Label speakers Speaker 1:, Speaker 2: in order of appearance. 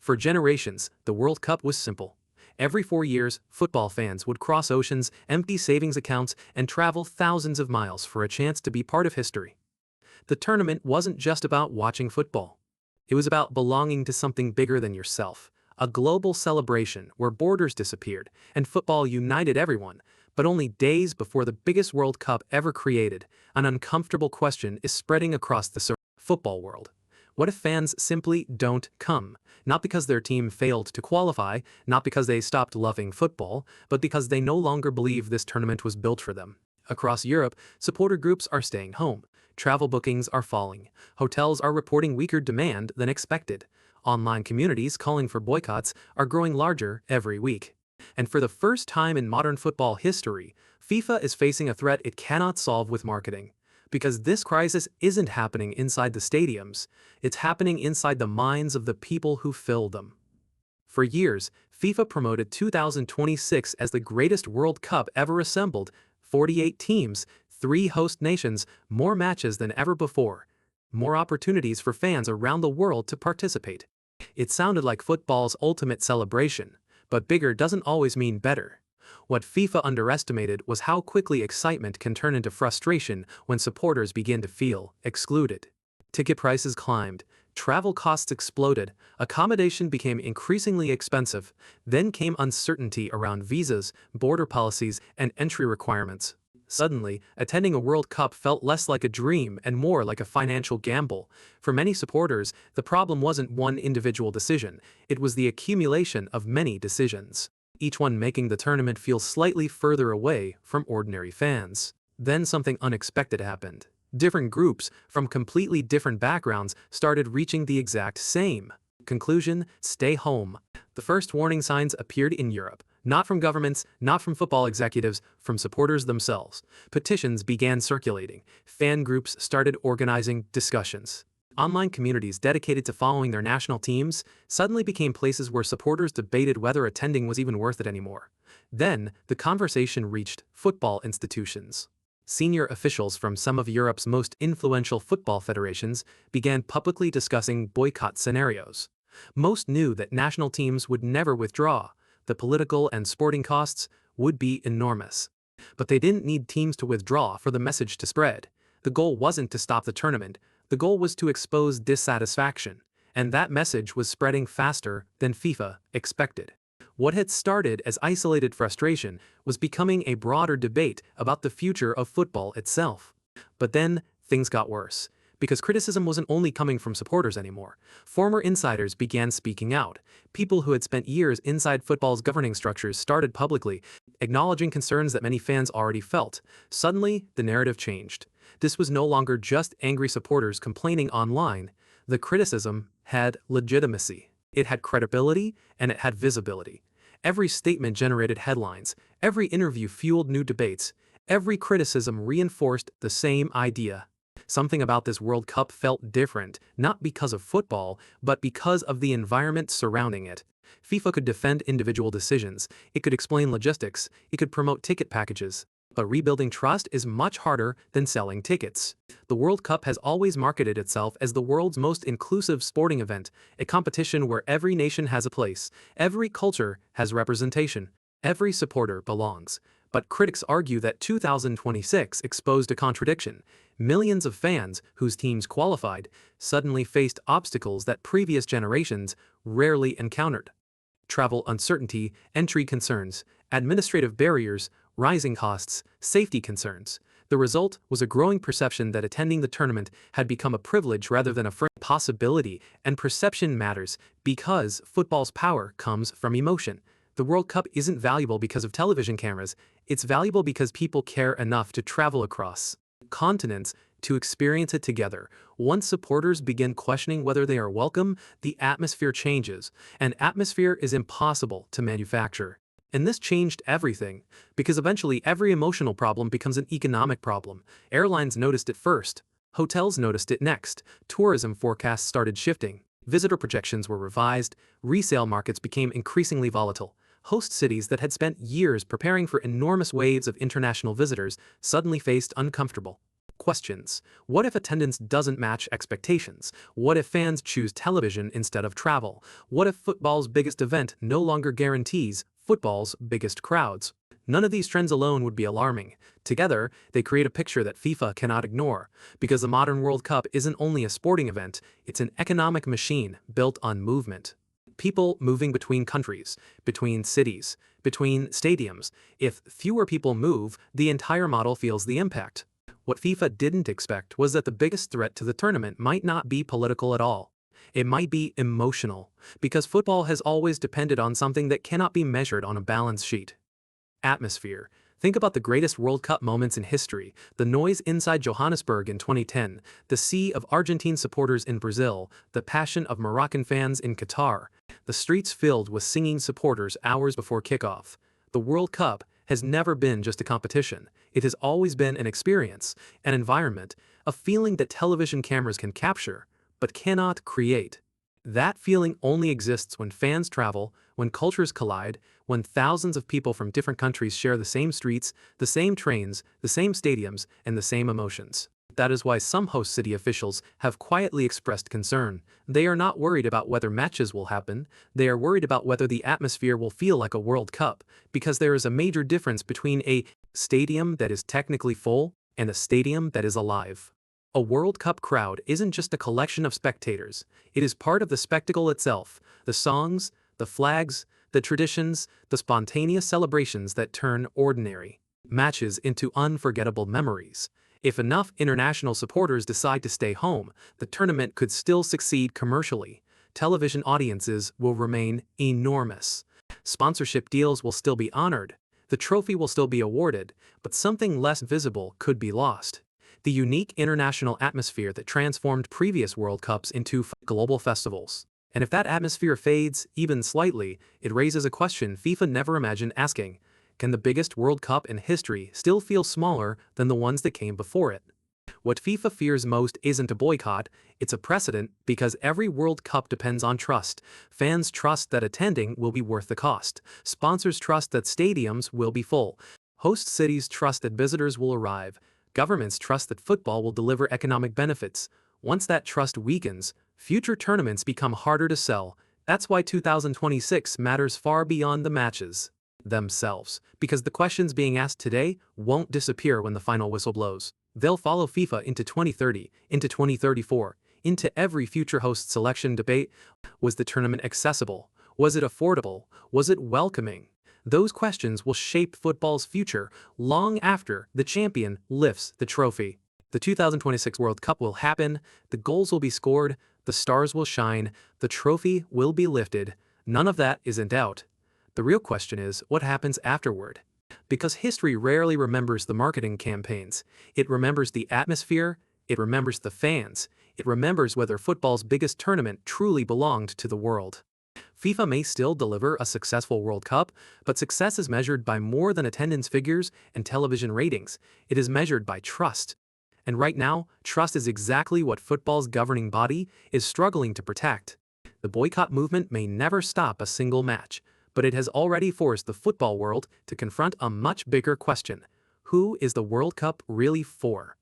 Speaker 1: For generations, the World Cup was simple. Every 4 years, football fans would cross oceans, empty savings accounts, and travel thousands of miles for a chance to be part of history. The tournament wasn't just about watching football. It was about belonging to something bigger than yourself, a global celebration where borders disappeared and football united everyone. But only days before the biggest World Cup ever created, an uncomfortable question is spreading across the football world. What if fans simply don't come? Not because their team failed to qualify, not because they stopped loving football, but because they no longer believe this tournament was built for them. Across Europe, supporter groups are staying home. Travel bookings are falling. Hotels are reporting weaker demand than expected. Online communities calling for boycotts are growing larger every week. And for the first time in modern football history, FIFA is facing a threat it cannot solve with marketing. Because this crisis isn't happening inside the stadiums, it's happening inside the minds of the people who fill them. For years, FIFA promoted 2026 as the greatest World Cup ever assembled: 48 teams, 3 host nations, more matches than ever before, more opportunities for fans around the world to participate. It sounded like football's ultimate celebration, but bigger doesn't always mean better. What FIFA underestimated was how quickly excitement can turn into frustration when supporters begin to feel excluded. Ticket prices climbed, travel costs exploded, accommodation became increasingly expensive, then came uncertainty around visas, border policies, and entry requirements. Suddenly, attending a World Cup felt less like a dream and more like a financial gamble. For many supporters, the problem wasn't one individual decision, it was the accumulation of many decisions, each one making the tournament feel slightly further away from ordinary fans. Then something unexpected happened. Different groups, from completely different backgrounds, started reaching the exact same conclusion: stay home. The first warning signs appeared in Europe. Not from governments, not from football executives, from supporters themselves. Petitions began circulating. Fan groups started organizing discussions. Online communities dedicated to following their national teams suddenly became places where supporters debated whether attending was even worth it anymore. Then, the conversation reached football institutions. Senior officials from some of Europe's most influential football federations began publicly discussing boycott scenarios. Most knew that national teams would never withdraw. The political and sporting costs would be enormous. But they didn't need teams to withdraw for the message to spread. The goal wasn't to stop the tournament, the goal was to expose dissatisfaction, and that message was spreading faster than FIFA expected. What had started as isolated frustration was becoming a broader debate about the future of football itself. But then, things got worse. Because criticism wasn't only coming from supporters anymore. Former insiders began speaking out. People who had spent years inside football's governing structures started publicly acknowledging concerns that many fans already felt. Suddenly, the narrative changed. This was no longer just angry supporters complaining online. The criticism had legitimacy. It had credibility, and it had visibility. Every statement generated headlines. Every interview fueled new debates. Every criticism reinforced the same idea. Something about this World Cup felt different, not because of football, but because of the environment surrounding it. FIFA could defend individual decisions, it could explain logistics, it could promote ticket packages. But rebuilding trust is much harder than selling tickets. The World Cup has always marketed itself as the world's most inclusive sporting event, a competition where every nation has a place, every culture has representation, every supporter belongs. But critics argue that 2026 exposed a contradiction. Millions of fans, whose teams qualified, suddenly faced obstacles that previous generations rarely encountered. Travel uncertainty, entry concerns, administrative barriers, rising costs, safety concerns. The result was a growing perception that attending the tournament had become a privilege rather than a possibility, and perception matters because football's power comes from emotion. The World Cup isn't valuable because of television cameras, it's valuable because people care enough to travel across continents to experience it together. Once supporters begin questioning whether they are welcome, the atmosphere changes, and atmosphere is impossible to manufacture. And this changed everything, because eventually every emotional problem becomes an economic problem. Airlines noticed it first, hotels noticed it next, tourism forecasts started shifting, visitor projections were revised, resale markets became increasingly volatile. Host cities that had spent years preparing for enormous waves of international visitors suddenly faced uncomfortable Questions. What if attendance doesn't match expectations? What if fans choose television instead of travel? What if football's biggest event no longer guarantees football's biggest crowds? None of these trends alone would be alarming. Together, they create a picture that FIFA cannot ignore, because the modern World Cup isn't only a sporting event, it's an economic machine built on movement. People moving between countries, between cities, between stadiums. If fewer people move, the entire model feels the impact. What FIFA didn't expect was that the biggest threat to the tournament might not be political at all. It might be emotional, because football has always depended on something that cannot be measured on a balance sheet. Atmosphere. Think about the greatest World Cup moments in history, the noise inside Johannesburg in 2010, the sea of Argentine supporters in Brazil, the passion of Moroccan fans in Qatar, the streets filled with singing supporters hours before kickoff. The World Cup has never been just a competition. It has always been an experience, an environment, a feeling that television cameras can capture, but cannot create. That feeling only exists when fans travel, when cultures collide, when thousands of people from different countries share the same streets, the same trains, the same stadiums, and the same emotions. That is why some host city officials have quietly expressed concern. They are not worried about whether matches will happen, they are worried about whether the atmosphere will feel like a World Cup, because there is a major difference between a stadium that is technically full and a stadium that is alive. A World Cup crowd isn't just a collection of spectators, it is part of the spectacle itself, the songs, the flags, the traditions, the spontaneous celebrations that turn ordinary matches into unforgettable memories. If enough international supporters decide to stay home, the tournament could still succeed commercially. Television audiences will remain enormous. Sponsorship deals will still be honored. The trophy will still be awarded, but something less visible could be lost. The unique international atmosphere that transformed previous World Cups into global festivals. And if that atmosphere fades, even slightly, it raises a question FIFA never imagined asking. Can the biggest World Cup in history still feel smaller than the ones that came before it? What FIFA fears most isn't a boycott, it's a precedent, because every World Cup depends on trust. Fans trust that attending will be worth the cost. Sponsors trust that stadiums will be full. Host cities trust that visitors will arrive. Governments trust that football will deliver economic benefits. Once that trust weakens, future tournaments become harder to sell. That's why 2026 matters far beyond the matches themselves, because the questions being asked today won't disappear when the final whistle blows. They'll follow FIFA into 2030, into 2034, into every future host selection debate. Was the tournament accessible? Was it affordable? Was it welcoming? Those questions will shape football's future long after the champion lifts the trophy. The 2026 World Cup will happen, the goals will be scored, the stars will shine, the trophy will be lifted. None of that is in doubt. The real question is, what happens afterward? Because history rarely remembers the marketing campaigns. It remembers the atmosphere, it remembers the fans, it remembers whether football's biggest tournament truly belonged to the world. FIFA may still deliver a successful World Cup, but success is measured by more than attendance figures and television ratings. It is measured by trust. And right now, trust is exactly what football's governing body is struggling to protect. The boycott movement may never stop a single match, but it has already forced the football world to confront a much bigger question. Who is the World Cup really for?